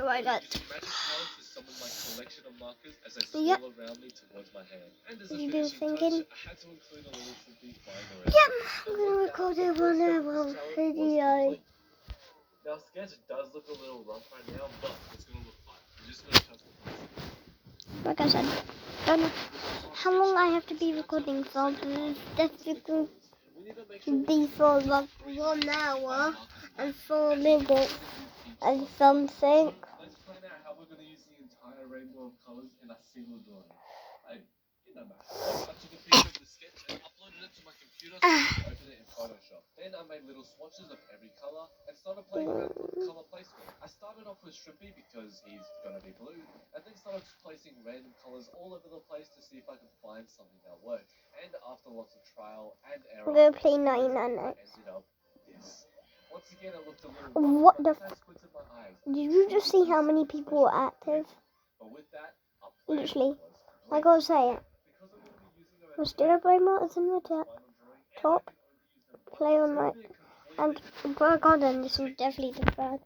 Right, that. Using magic powers to summon my collection of markers as I Yep. swirl around me towards my hand. And as a You've been finishing thinking. touch, I had to include a little shrimpy flying around. Yep, I'm gonna record it on our video. Now, sketch does look a little rough right now, but it's gonna look fine. I'm just gonna trust the process. Like I said, don't know how long I have to be recording for. That's be for like 1 hour and 4 minutes and something. Let's plan out how we're gonna use the entire rainbow of colors in a single drawing. I took a picture of the sketch and uploaded it to my computer so I could open it in Photoshop. Then I made little swatches of every color and started playing around with color placement. I started off with Shrimpy because he's gonna be blue, and then started placing random colors all over the place to see if I could find something that worked. And after lots of trial and error, I'm gonna play 99 I Nights. ended up this. Once again, it looked a little What rough, the but I squinted my eyes. Did you just see how many people were active? But with that, Literally, I gotta say it. I'm still a brain motors in the top, play on right, and Grow Garden. This was definitely the third.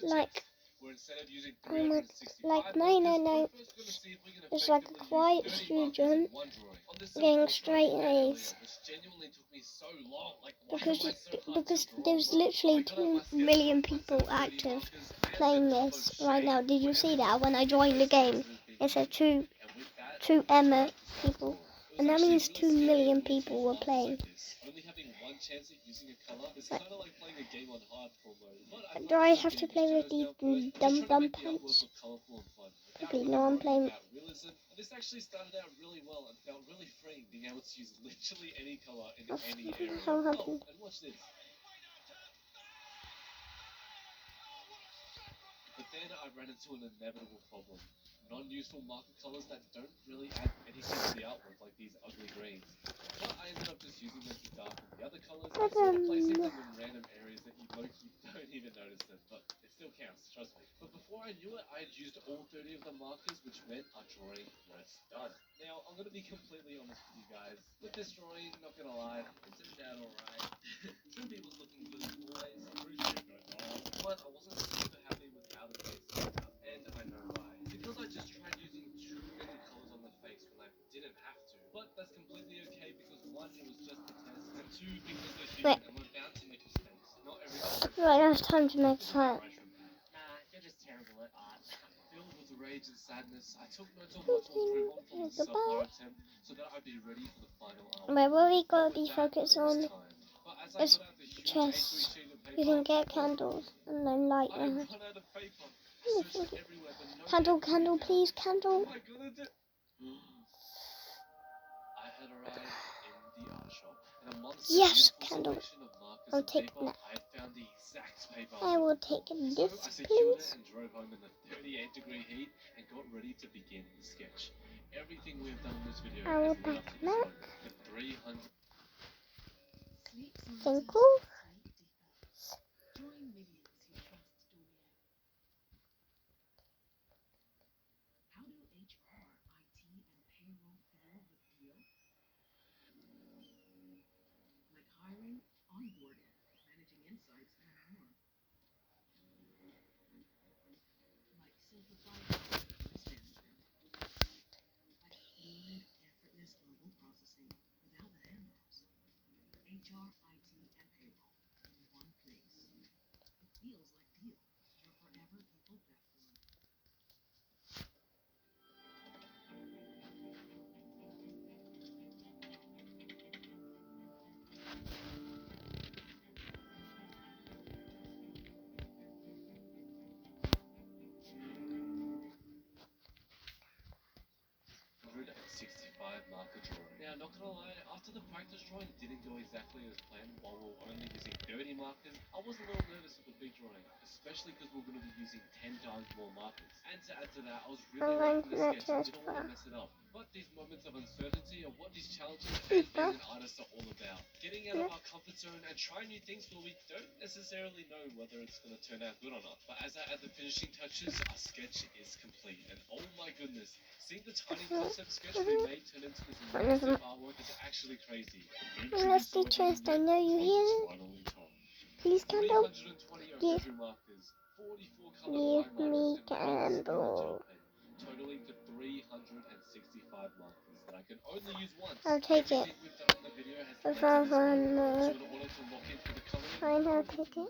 Like, like 999 is like a quiet student getting straight A's. Because there's literally 2 million people active playing this right now. Did you see that when I joined the game? It said 2 Emma people, and that means 2 million people were playing. Do I have to play with these dumb pants? Probably no, I'm playing. This actually started out really well and felt really freeing, being able to use literally any color in any area. Happened? And watch this. But then I ran into an inevitable problem. Non-useful marker colors that don't really add anything to the artwork, like these ugly greens. But I ended up just using them to darken the other colors and sort of placing them in random areas that you low-key don't even notice them, but it still counts, trust me. But before I knew it, I had used all 30 of the markers, which meant our drawing was done. Now, I'm gonna be completely honest with you guys. With this drawing, not gonna lie, it turned out alright. Shrimpy was looking good as always, but I wasn't super happy with how the face turned out, and I know why. Because I just tried using too many colors on the face when I didn't have to. But that's completely okay because 1, it was just a test, and 2, because we're human and we're bound to make mistakes. Not every Right, now it's time to make fun. Nah, you're just terrible at art. Filled with rage and sadness, I took notes on what to improve on from the sophomore attempt so that I'd be ready for the final album. Wait, what we gotta be focused on is chest. You can get candles and then light them. Candle, candle, please, candle. Yes, candle. I'll take that. I will take this, please. And drove home in the 38-degree heat and got ready to begin the sketch. Everything we've done in this video I will has led up pack to this that. moment. The 300. Thank you. Marker drawing. Now, not gonna lie, after the practice drawing didn't go exactly as planned while we were only using 30 markers, I was a little nervous with the big drawing, especially because we're going to be using 10 times more markers. And to add to that, I was really liking the sketch and didn't want to mess it up. But these moments of uncertainty are what these challenges and being an artist are all about. Getting out of our comfort zone and trying new things where we don't necessarily know whether it's going to turn out good or not. But as I add the finishing touches, our sketch is complete. And oh my goodness, seeing the tiny concept sketch we made turn into this massive artwork is actually crazy. Let's be chest. I know you hear it. Please candle. 320 markers, 44 color Give me candle. totaling to 365 markers that I can only use once. I'll take it. Everything we've done in the video has If led I to this want moment. more. So in order to lock in for the coloring, Fine, I'll take it.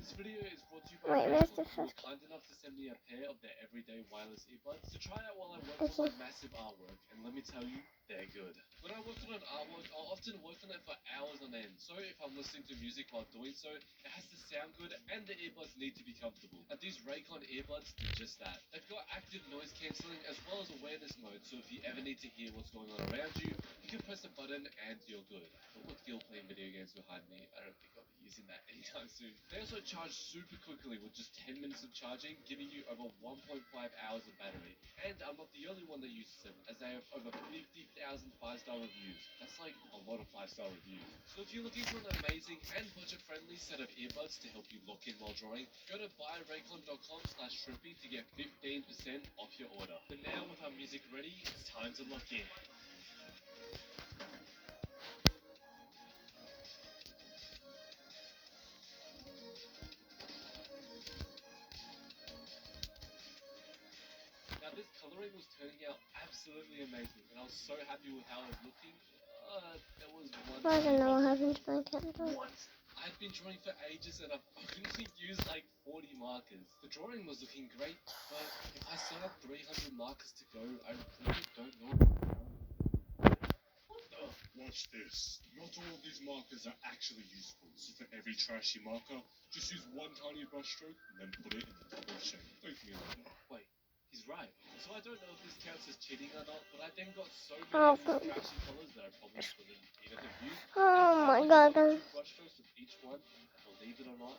this video is brought to you Wait, by where's the Raycon, who first? was kind enough to send me a pair of their everyday wireless earbuds to try out while I work on my massive artwork, and let me tell you, they're good. When I work on an artwork, I'll often work on it for hours on end, so if I'm listening to music while doing so, it has to sound good and the earbuds need to be comfortable. And these Raycon earbuds do just that. They've got active noise cancelling as well as awareness mode, so if you ever need to hear what's going on around you, you can press a button and you're good. But with Gil playing video games behind me, I don't think I'll be using that anytime soon. They also charge super quickly with just 10 minutes of charging, giving you over 1.5 hours of battery. And I'm not the only one that uses them, as they have over 50,000 5-star reviews. That's like a lot of 5-star reviews. So if you're looking for an amazing and budget-friendly set of earbuds to help you lock in while drawing, go to buyraycon.com/shrimpy to get 15% off your order. But now with our music ready, it's time to lock in. Now this coloring was turning out absolutely amazing, and I was so happy with how it was looking. There was one. I don't know what happened to my candle. I've been drawing for ages and I've only used like 40 markers. The drawing was looking great, but if I set up 300 markers to go, I really don't know. Watch this. Not all of these markers are actually useful, so for every trashy marker, just use one tiny brush stroke and then put it in the double shape. Don't give me a number. Wait, he's right. So I don't know if this counts as cheating or not, but I then got so many of these trashy colors that I probably shouldn't needed to use. Oh my god. Brush strokes with each one, and believe it or not,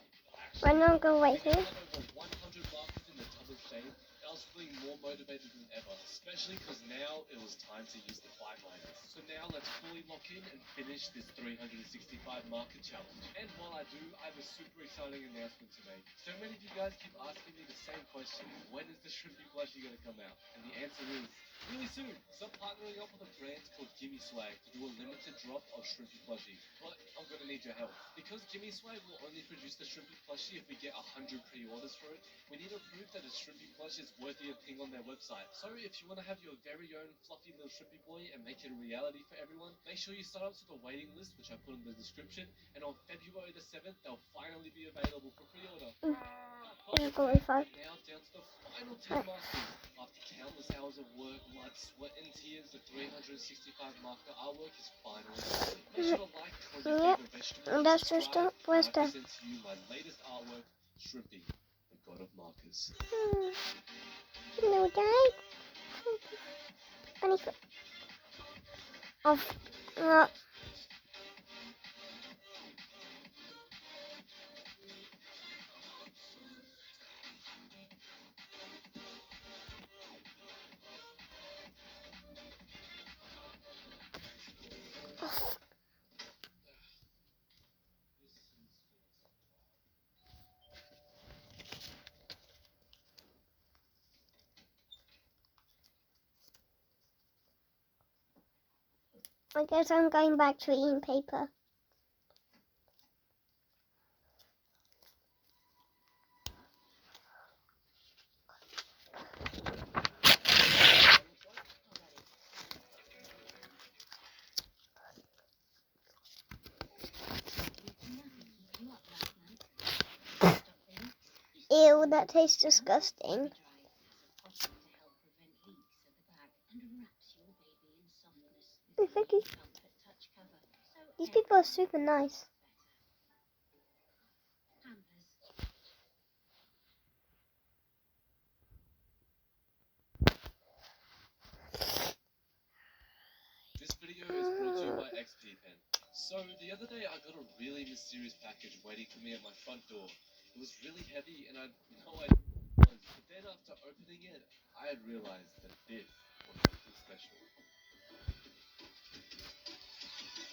Why not go right I here? had over 100 markers in the double shade, and I was feeling more motivated than ever, especially because now it was time to use the 5 liners. So now let's fully lock in and finish this 365 marker challenge. And while I do, I have a super exciting announcement to make. So many of you guys keep asking me the same question: when is the Shrimpy plushie going to come out? And the answer is really soon. So I'm partnering up with a brand called Gimme Swag to do a limited drop of Shrimpy plushies. But I'm going to need your help. Because Gimme Swag will only produce the Shrimpy plushie if we get 100 pre-orders for it, we need a proof that a Shrimpy plush is worthy of being on their website. So if you want to have your very own fluffy little Shrimpy boy and make it a reality for everyone, make sure you sign up to the waiting list, which I put in the description, and on February the 7th, they'll finally be available for pre-order. Just go right far. Now down to the final 10 markers. After countless hours of work, blood, sweat, and tears, the 365 marker artwork is finally complete. Make sure to like, comment your favorite vegetable, And that's subscribe, just a and I Wester. present to you my latest artwork, Shrimpy, the god of markers. No, die. Funny foot. Off. I guess I'm going back to eating paper. Ew, that tastes disgusting. Oh, thank you. These people are super nice. This video is brought to you by XP Pen. So, the other day I got a really mysterious package waiting for me at my front door. It was really heavy and I had no idea what it was. But then And after opening it, I realized that this was something special.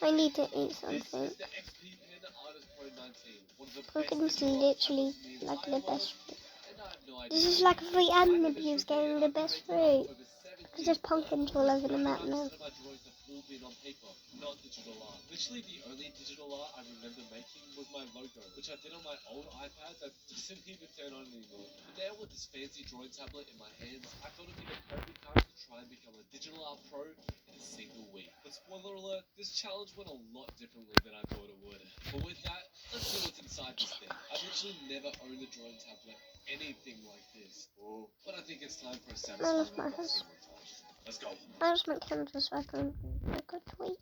I need to eat This something. is the XP Pen Artist Pro 19. One of the best Pumpkin's digital literally tablets in the like entire the best world. fruit. And I have no idea. This is like a free anime abuse game, the best fruit. Over 70 There's just pumpkins all over the map now. 99% of my drawings have all been on paper, not digital art. Literally the only digital art I remember making was my logo, which I did on my old iPad that doesn't even turn on anymore. But now with this fancy drawing tablet in my hands, I thought it'd be the perfect time to try and become a digital art pro in a single week. But spoiler alert, this challenge went a lot differently than I thought it would. But with that, let's see what's inside this thing. I've literally never owned a drawing tablet, anything like this. Oh, but I think it's time for a satisfying unboxing montage. Let's go. I just make cameras so I can make a tweet.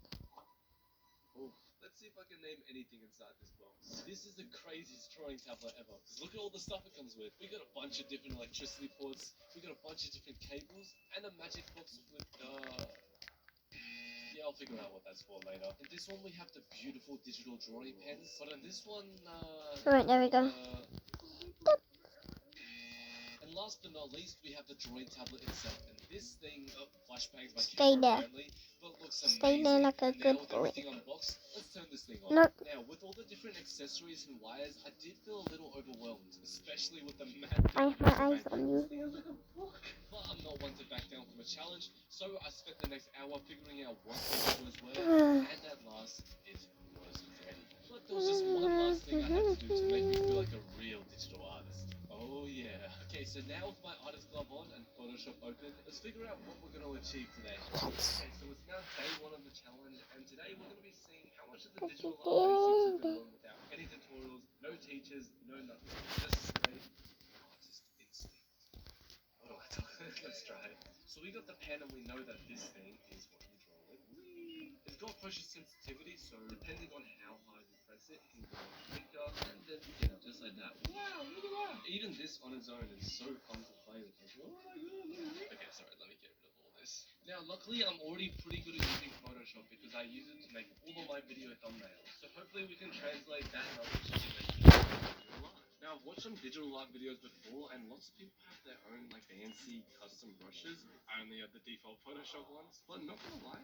Oh, let's see if I can name anything inside this box. This is the craziest drawing tablet ever. Because look at all the stuff it comes with. We got a bunch of different electricity ports. We got a bunch of different cables. And a magic box with, yeah, I'll figure out what that's for later. In this one, we have the beautiful digital drawing pens. But in this one, Alright, there we go. And last but not least, we have the drawing tablet itself. And this thing, flashbangs my Stay camera there. apparently, but looks amazing. Stay there like a And good now with boy. everything unboxed, let's turn this thing on. No. Now, with all the different accessories and wires, I did feel a little overwhelmed, especially with the mad. I have my eyes on you. But I'm not one to back down from a challenge, so I spent the next hour figuring out what things was where, and at last, it was ready. But there was just one last thing I had to do to make me feel like a real digital artist. Oh yeah. Okay, so now with my artist glove on and Photoshop open, let's figure out what we're going to achieve today. Okay, so it's now day 1 of the challenge, and today we're going to be seeing how much of the digital art basics we can learn without any tutorials, no teachers, no nothing. Just straight artist instinct. What do I talk? Let's try it. So we got the pen and we know that this thing is what you draw with. Whee! It's got pressure sensitivity, so depending on how hard you press it, it can go quicker and then just like that. Wow, look at that! Even this on its own is so fun to play with. Like, oh my god! Okay, sorry, let me get rid of all this. Now, luckily, I'm already pretty good at using Photoshop because I use it to make all of my video thumbnails. So hopefully we can translate that knowledge to making digital art. Now, I've watched some digital art videos before, and lots of people have their own like fancy custom brushes. I only have the default Photoshop ones, but not gonna lie.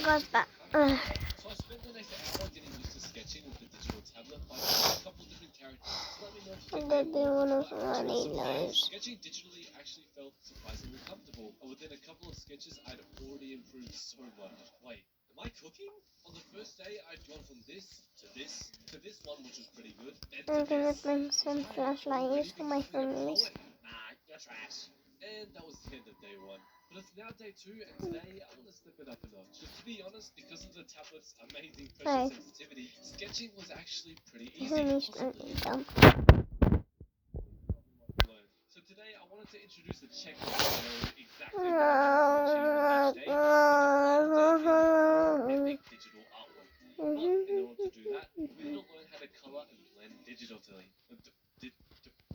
What's that? So I spent the next hour getting used to sketching with the digital tablet by drawing a couple different characters. So let me know if you can sketching digitally actually felt surprisingly comfortable. And within a couple of sketches, I'd already improved so much. Wait, am I cooking? On the first day, I'd gone from this to this to this one, which was pretty good. I'm gonna bring some flashlights for my homies. Nah, you're trash. And that was the end of day 1. But it's now day 2, and today I want to step it up a notch. But to be honest, because of the tablet's amazing pressure sensitivity, sketching was actually pretty easy. So today I wanted to introduce a checklist to know exactly what I need to achieve each day, and make digital artwork. But in order to do that, we need to learn how to color and blend digitally.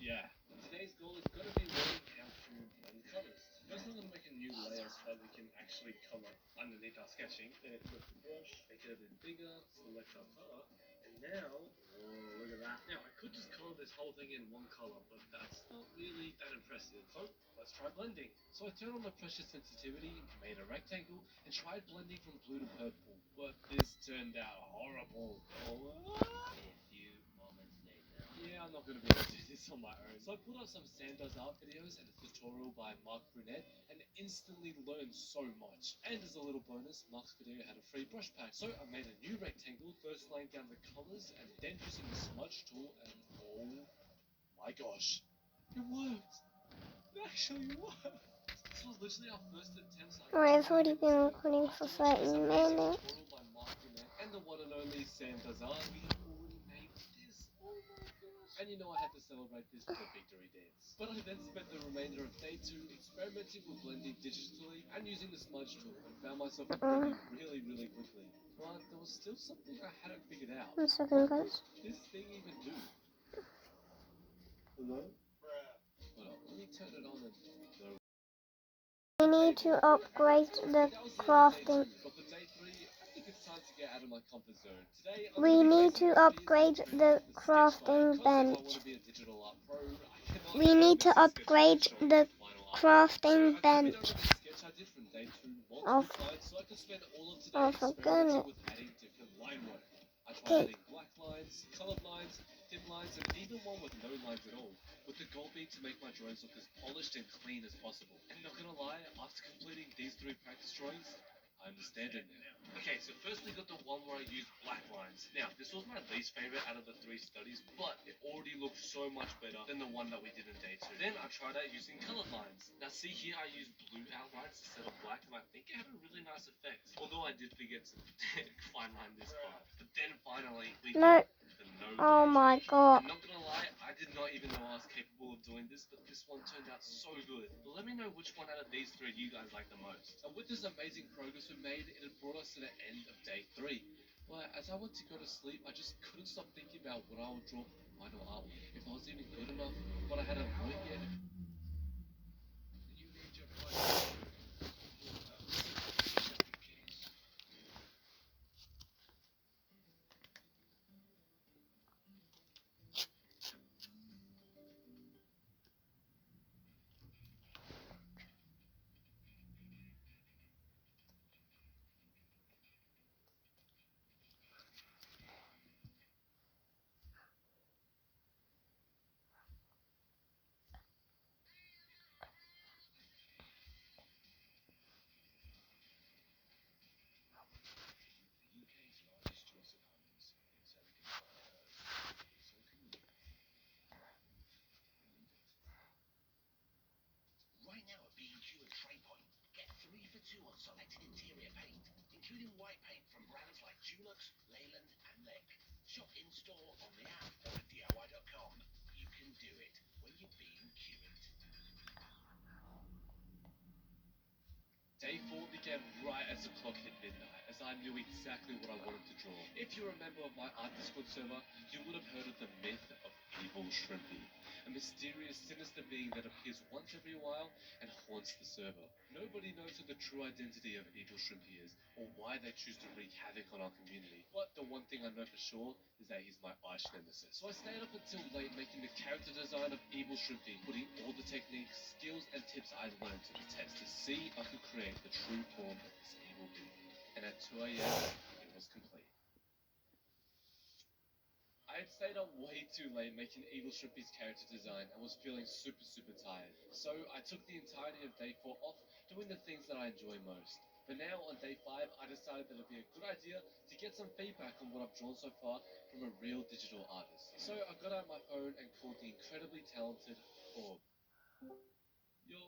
Yeah. Today's goal is going to be learning how to blend colors. First, I'm going to make a new layer so that we can actually color underneath our sketching. Then flip the brush, make it a bit bigger, select our color, and now, oh, look at that. Now, I could just color this whole thing in one color, but that's not really that impressive. So, let's try blending. So I turned on the pressure sensitivity, made a rectangle, and tried blending from blue to purple. But this turned out horrible. Yeah, I'm not going to be able to do this on my own. So I put up some Sam Does Art videos and a tutorial by Mark Brunette and instantly learned so much. And as a little bonus, Mark's video had a free brush pack. So I made a new rectangle, first laying down the colors and then using the smudge tool, and oh my gosh, it worked! It actually worked! This was literally our first attempt. Alright, I've already been recording for 30 minutes. And the one and only Sam Does Art, we have already made this. Oh my gosh. And you know I had to celebrate this with a victory dance. But I then spent the remainder of day 2 experimenting with blending digitally and using the smudge tool, and found myself improving really quickly. But there was still something I hadn't figured out. 1 second, guys. What does this thing even do? Hello? Hold on, let me turn it on and... We need to upgrade the crafting. We need to upgrade the crafting bench. we need to upgrade the crafting bench. Oh, for goodness. I tried adding black lines, colored lines, thin lines, and even one with no lines at all, with the goal being to make my drawings look as polished and clean as possible. And not gonna lie, after completing these 3 practice drawings, I understand it now. Okay, so first we got the one where I used black lines. Now, this was my least favorite out of the 3 studies, but it already looked so much better than the one that we did in day 2. Then I tried out using colored lines. Now see here, I used blue outlines instead of black, and I think it had a really nice effect. Although I did forget to fine line this part. But then finally, we No. got the no Oh line my version. god. I'm not gonna lie, I did not even know I was capable of doing this, but this one turned out so good. But let me know which one out of these 3 you guys like the most. And with this amazing progress we made, it had brought us to the end of day 3. But as I went to go to sleep, I just couldn't stop thinking about what I would draw for the final artwork. If I was even good enough, what I hadn't learned yet. Right now at B&Q and TrayPoint, get 3 for 2 on selected interior paint, including white paint from brands like Dulux, Leyland and Leck. Shop in-store, on the app, or at DIY.com. You can do it when you're B&Q it. Day 4 began right as the clock hit midnight, as I knew exactly what I wanted to draw. If you're a member of my art Discord server, you would have heard of the myth of Evil Shrimpy, a mysterious, sinister being that appears once every while and haunts the server. Nobody knows who the true identity of Evil Shrimpy is, or why they choose to wreak havoc on our community. But the one thing I know for sure is that he's my arch nemesis. So I stayed up until late making the character design of Evil Shrimpy, putting all the techniques, skills, and tips I learned to the test to see if I could create the true form of this evil being. And at 2 a.m., it was complete. I had stayed up way too late making Evil Shrimpy's character design and was feeling super tired. So I took the entirety of day 4 off doing the things that I enjoy most. But now on day 5, I decided that it would be a good idea to get some feedback on what I've drawn so far from a real digital artist. So I got out my phone and called the incredibly talented Orb. Yo!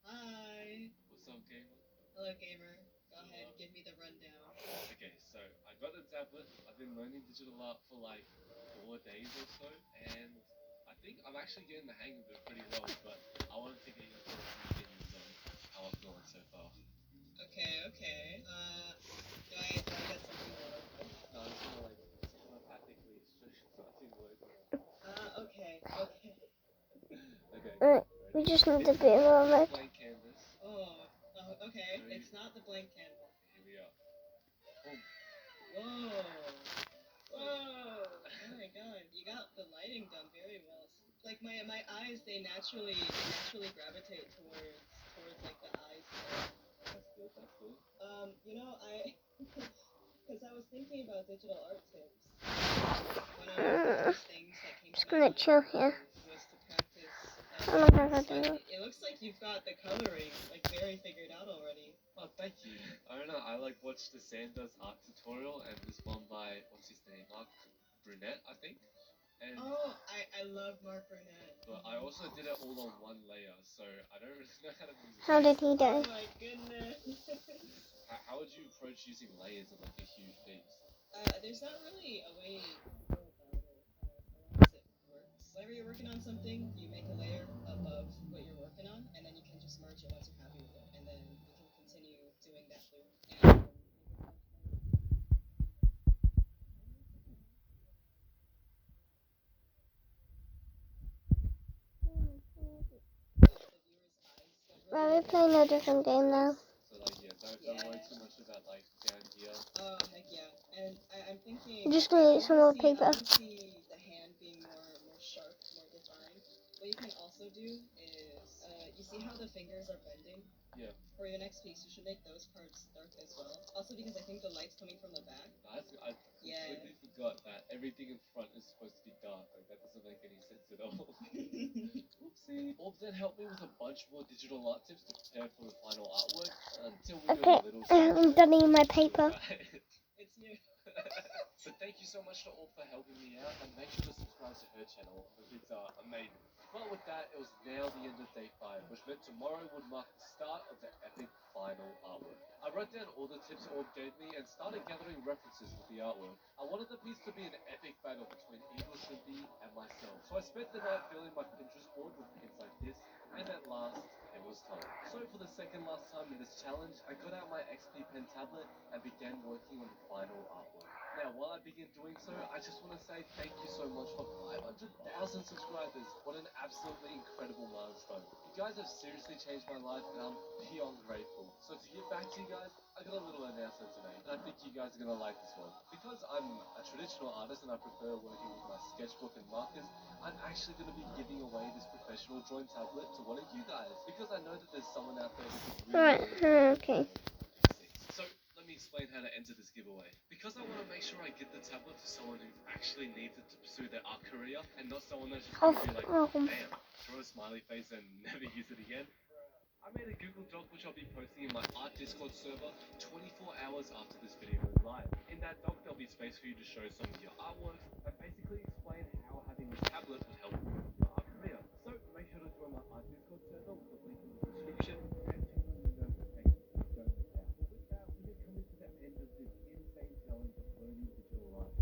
Hi! What's up, gamer? Hello, gamer. Go ahead, give me the rundown. Okay, so I got the tablet. I've been learning digital art for like 4 days or so, and I think I'm actually getting the hang of it pretty well, but I wanted to get your thoughts and opinions on how I've gone so far. Okay. Do I get something to work with? No, I'm kind of like telepathically starting words. Okay. Okay. We just need a bit of it. Blank canvas. Okay. It's not the blank canvas. Here we are. Whoa. Oh my god. You got the lighting done very well. Like my eyes, they naturally gravitate towards like the eyes. That's good. Because I was thinking about digital art tips. One of the first things that came to my mind chill here. was to practice. It looks like you've got the coloring like very figured out already. Oh, thank you. I don't know. I like watched the Sanders art tutorial and this one by what's his name, Mark Brunette, I think. And I love Mark Burnett. But I also did it all on one layer, so I don't really know how to do it. How did he do? Oh my goodness. How would you approach using layers of like a huge piece? There's not really a way to go about it as it works. Whenever you're working on something, you make a layer above what you're working on, and then you can just merge it once you're happy with it, and then you can continue doing that loop. And Are we playing a different game now? So like don't worry too much about like down here. Oh heck yeah. And I'm thinking I'm just gonna eat some more paper. I see the hand being more sharp, more defined. What you can also for your next piece, you should make those parts dark as well. Also because I think the light's coming from the back. I completely forgot that everything in front is supposed to be dark. Like, that doesn't make any sense at all. Oopsie. Orb then helped me with a bunch more digital art tips to prepare for the final artwork until we Okay, do a little I'm done eating my paper. It's new. So thank you so much to Orb for helping me out, and make sure to subscribe to her channel because it's amazing. Well, with that, it was now the end of day 5, which meant tomorrow would mark the start of the epic final artwork. I wrote down all the tips Orb gave me and started gathering references with the artwork. I wanted the piece to be an epic battle between Evil Shrimpy and myself, so I spent the night filling my Pinterest board with hints like this, and at last, it was time. So for the second last time in this challenge, I got out my XP pen tablet and began working on the final artwork. Now, while I begin doing so, I just want to say thank you so much for 500,000 subscribers. What an absolutely incredible milestone. You guys have seriously changed my life, and I'm beyond grateful. So to get back to you guys, I got a little announcement today, and I think you guys are going to like this one. Because I'm a traditional artist and I prefer working with my sketchbook and markers, I'm actually going to be giving away this professional drawing tablet to one of you guys. Because I know that there's someone out there who could really... Okay. So, let me explain how to enter this giveaway. Because I want to make sure I get the tablet to someone who actually needs it to pursue their art career, and not someone that's just going to be like, damn, throw a smiley face and never use it again. I made a Google Doc which I'll be posting in my art Discord server 24 hours after this video goes live. In that doc, there'll be space for you to show some of your artwork and basically explain how having this tablet would help you with your art career. So make sure to join my art Discord server with the link in the description and turn on your notifications so you don't miss out. With that, we are coming to the end of this insane challenge of learning digital art.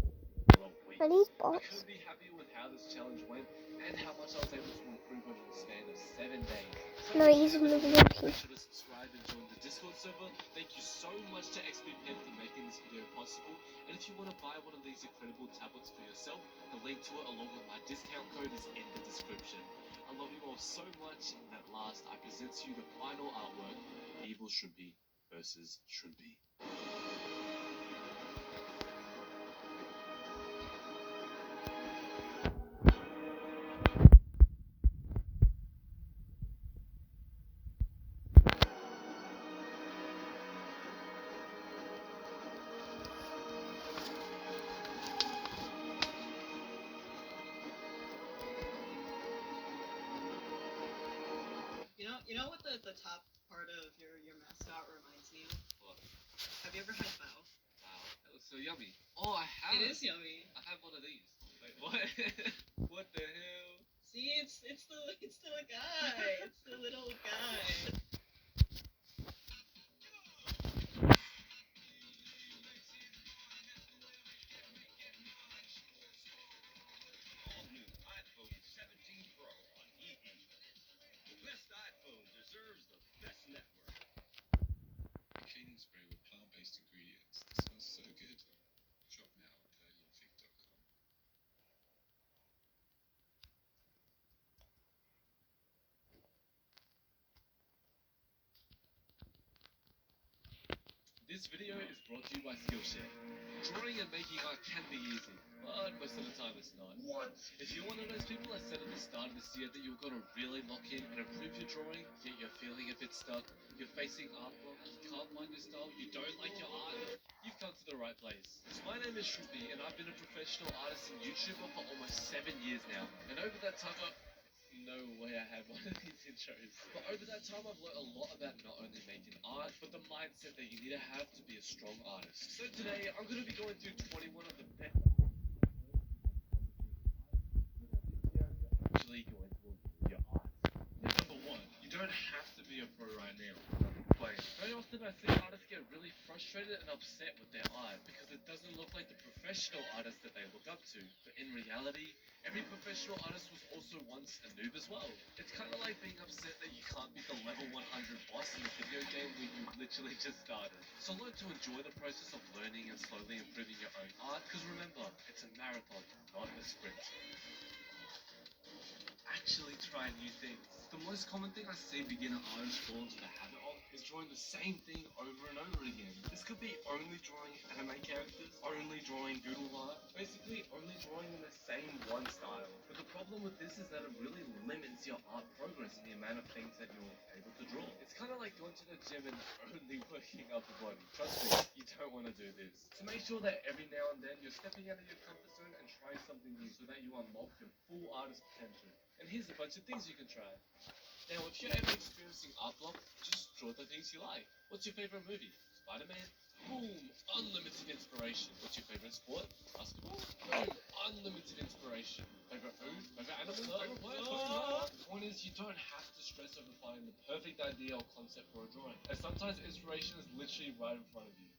Are these I bots? couldn't be happier with how this challenge went and how much I was able to improve over the span of 7 days. So No, he's moving make people. sure to subscribe and join the Discord server. Thank you so much to XPPen for making this video possible. And if you want to buy one of these incredible tablets for yourself, the link to it along with my discount code is in the description. I love you all so much, and at last I present to you the final artwork, Evil Shrimpy versus Shrimpy. You know what the top part of your mascot reminds me of? What? Have you ever had bao? Wow, that looks so yummy. Oh, I have. It is yummy. I have one of these. Wait, what? What the hell? See, it's the guy. It's the little guy. All new iPhone 17 Pro on EE. The best iPhone deserves the best network. Cleaning spray with plant-based ingredients. This smells so good. Shop now at purdyandfig.com. This video is brought to you by Skillshare. Drawing and making art can be easy, but most of the time it's not. What? If you're one of those people that said at the start of this year that you're going to really lock in and improve your drawing, yet you're feeling a bit stuck, you're facing art block, you can't find your style, you don't like your art, you've come to the right place. So my name is Shrimpy, and I've been a professional artist and YouTuber for almost 7 years now. And over that time, no way I had one of these intros. But over that time, I've learned a lot about not only making art, but the mindset that you need to have to be a strong artist. So today, I'm going to be going through 21 of the best actually going to improve your art. Number 1, you don't have to be a pro right now. Very often I see artists get really frustrated and upset with their art because it doesn't look like the professional artist that they look up to. But in reality, every professional artist was also once a noob as well. It's kind of like being upset that you can't beat the level 100 boss in a video game when you literally just started. So learn to enjoy the process of learning and slowly improving your own art, because remember, it's a marathon, not a sprint. Actually try new things. The most common thing I see beginner artists fall into the habit of is drawing the same thing over and over again. This could be only drawing anime characters, only drawing doodle art, basically only drawing in the same one style. But the problem with this is that it really limits your art progress and the amount of things that you're able to draw. It's kind of like going to the gym and only working out the body. Trust me, you don't want to do this. So make sure that every now and then you're stepping out of your comfort zone and trying something new so that you unlock your full artist potential. And here's a bunch of things you can try. Now, if you're ever experiencing art block, just draw the things you like. What's your favorite movie? Spider-Man? Boom! Unlimited inspiration. What's your favorite sport? Basketball? Boom! Unlimited inspiration. Favorite food? Favorite animal? Favorite plant? The point is, you don't have to stress over finding the perfect idea or concept for a drawing. And sometimes inspiration is literally right in front of you.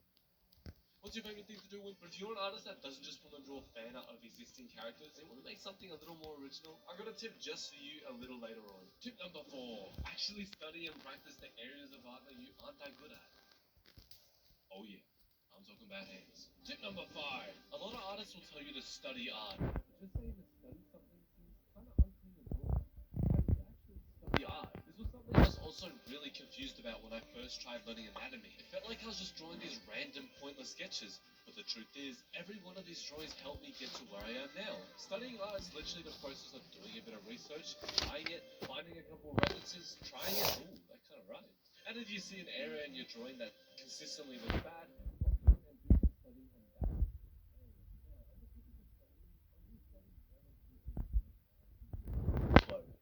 What's your favorite thing to do but if you're an artist that doesn't just want to draw a fan art of existing characters and want to make something a little more original, I got a tip just for you a little later on. Tip number 4. Actually study and practice the areas of art that you aren't that good at. Oh yeah, I'm talking about hands. Tip number 5. A lot of artists will tell you to study art. Just saying to study something seems kind of unclean to draw. How do you actually study art? This was something I was also really confused about when I first tried learning anatomy. It felt like I was just drawing these random pointless sketches. But the truth is, every one of these drawings helped me get to where I am now. Studying art is literally the process of doing a bit of research, trying it, finding a couple references, trying it. Ooh, that kind of rhymed. And if you see an area in your drawing that consistently looks bad,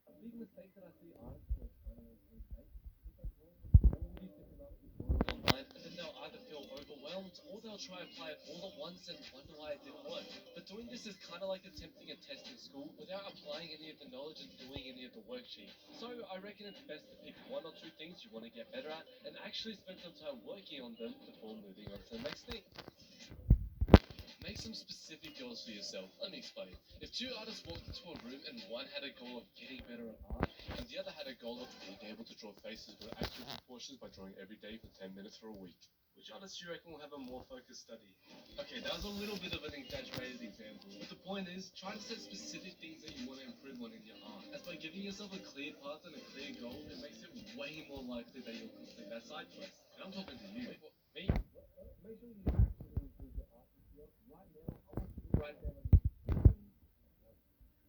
a big mistake that I see artists who are trying to improve make is that they're drawing with all these different art tutorials online, and then they'll either feel overwhelmed or they'll try to apply it all at once and wonder why it didn't work. But doing this is kind of like attempting a test in school without applying any of the knowledge and doing any of the worksheet. So I reckon it's best to pick 1 or 2 things you want to get better at and actually spend some time working on them before moving on to the next thing. Make some specific goals for yourself. Let me explain. If 2 artists walked into a room and one had a goal of getting better at art, and the other had a goal of being able to draw faces with accurate proportions by drawing every day for 10 minutes for a week, which artist do you reckon will have a more focused study? Okay, that was a little bit of an exaggerated example, but the point is, try to set specific things that you want to improve on in your art. As by giving yourself a clear path and a clear goal, it makes it way more likely that you'll complete that side quest. And I'm talking to you. Wait, what? Me? Make sure you actually improve your art. Right now, I want you to write down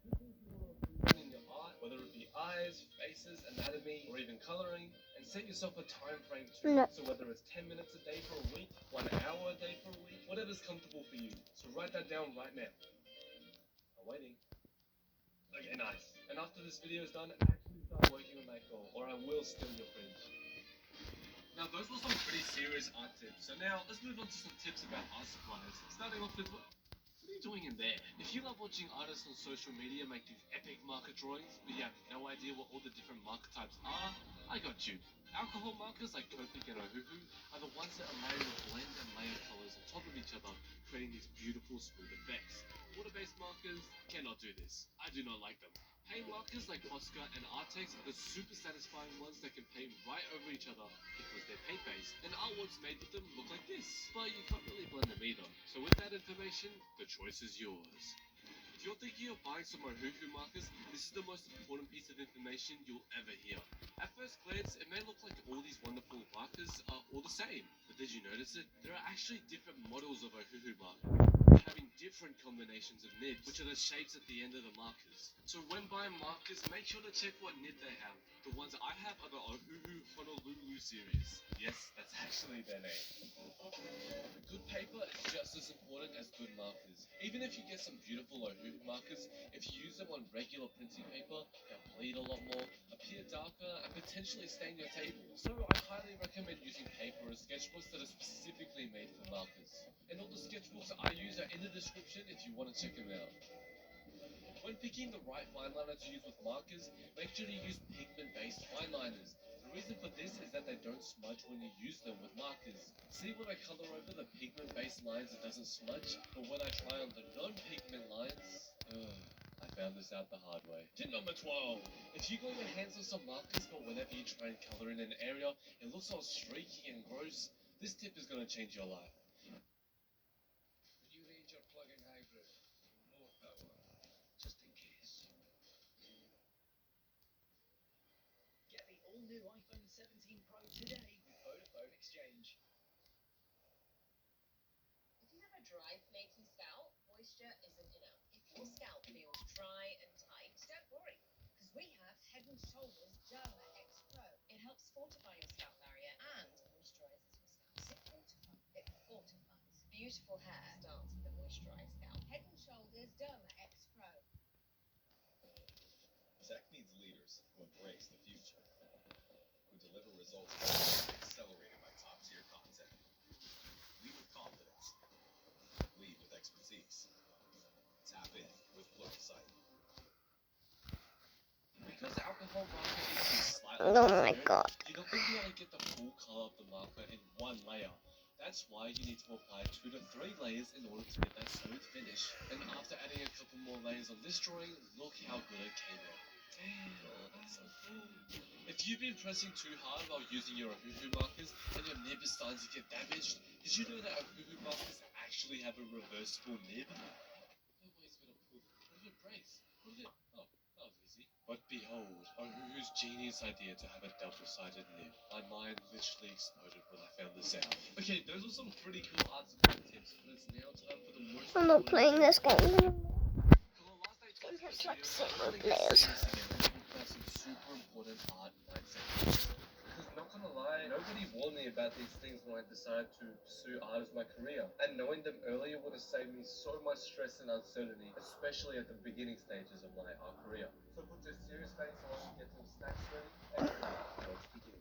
two things you want to improve in your art, whether it be eyes, faces, anatomy, or even coloring, and set yourself a time frame too. No. So whether it's 10 minutes a day for a week, 1 hour a day for a week, whatever's comfortable for you. So write that down right now. I'm waiting. Okay, nice. And after this video is done, actually start working on that goal, or I will steal your fridge. Now those were some pretty serious art tips. So now let's move on to some tips about art supplies. Starting off with what are you doing in there? If you love watching artists on social media make these epic marker drawings, but you have no idea what all the different marker types are, I got you. Alcohol markers like Copic and Ohuhu are the ones that allow you to blend and layer colors on top of each other, creating these beautiful smooth effects. Water-based markers cannot do this. I do not like them. Paint markers like Posca and Artex are the super satisfying ones that can paint right over each other because they're paint-based, and artworks made with them look like this, but you can't really blend them either. So with that information, the choice is yours. If you're thinking of buying some Ohuhu markers, this is the most important piece of information you'll ever hear. At first glance, it may look like all these wonderful markers are all the same, but did you notice it? There are actually different models of Ohuhu markers, having different combinations of nibs, which are the shapes at the end of the markers. So when buying markers, make sure to check what nib they have. The ones I have are the Ohuhu Honolulu series. Yes, that's actually their name. Good paper is just as important as good markers. Even if you get some beautiful Ohuhu markers, if you use them on regular printing paper, they'll bleed a lot more, appear darker, and potentially stain your table. So I highly recommend using paper or sketchbooks that are specifically made for markers. And all the sketchbooks I use are in the description if you want to check them out. When picking the right fine liner to use with markers, make sure to use pigment-based fine liners. The reason for this is that they don't smudge when you use them with markers. See, when I color over the pigment-based lines it doesn't smudge, but when I try on the non-pigment lines, I found this out the hard way. Tip number 12. If you got your hands on some markers, but whenever you try and color in an area, it looks all streaky and gross, this tip is going to change your life. New Ranger plug-in hybrid. More power. Just in case. Get the all-new iPhone 17 Pro today with dry, flaky scalp, moisture isn't enough. If your scalp feels dry and tight, don't worry, because we have Head and Shoulders Derma X Pro. It helps fortify your scalp barrier and moisturizes your scalp. It fortifies. Beautiful hair starts with a moisturized scalp. Head and Shoulders Derma X Pro. Tech needs leaders who embrace the future, who deliver results faster, accelerated by top-tier content. Lead with confidence. Lead with expertise. Tap in with Pluralsight. Because alcohol marker is slightly Oh my transparent, god. you're not going to be able to get the full color of the marker in one layer. That's why you need to apply 2 to 3 layers in order to get that smooth finish. And after adding a couple more layers on this drawing, look how good it came out. Damn, that's so cool. If you've been pressing too hard while using your Ohuhu markers and your nib is starting to get damaged, did you know that Ohuhu markers actually have a reversible nib? No way's gonna pull it. What if it breaks? What if it... Oh, that was easy. But behold, Ohuhu's genius idea to have a double-sided nib. My mind literally exploded when I found this out. Okay, those are some pretty cool art supply tips, but it's now time for the most I'm not playing this game anymore. Game has like single players. Some super important art mindset. Because not gonna lie, nobody warned me about these things when I decided to pursue art as my career. And knowing them earlier would have saved me so much stress and uncertainty, especially at the beginning stages of my art career. So put your serious face on, get some snacks ready, and let's begin.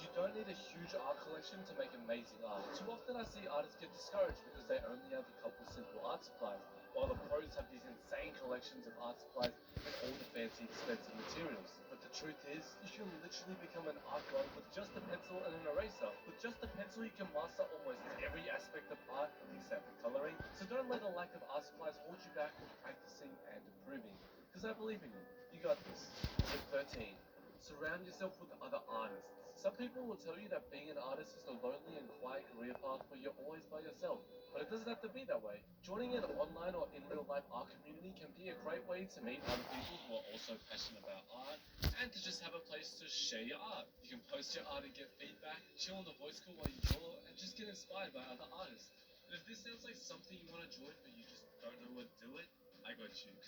You don't need a huge art collection to make amazing art. Too often I see artists get discouraged because they only have a couple simple art supplies, while the pros have these insane collections of art supplies and all the fancy expensive materials. But the truth is, you can literally become an art god with just a pencil and an eraser. With just a pencil you can master almost every aspect of art except for coloring. So don't let a lack of art supplies hold you back from practicing and improving. Because I believe in you. You got this. Tip 13. Surround yourself with other artists. Some people will tell you that being an artist is a lonely and quiet career path where you're always by yourself. But it doesn't have to be that way. Joining an online or in real life art community can be a great way to meet other people who are also passionate about art and to just have a place to share your art. You can post your art and get feedback, chill on the voice call while you draw, and just get inspired by other artists. And if this sounds like something you want to join but you just don't know what to do it, I got you.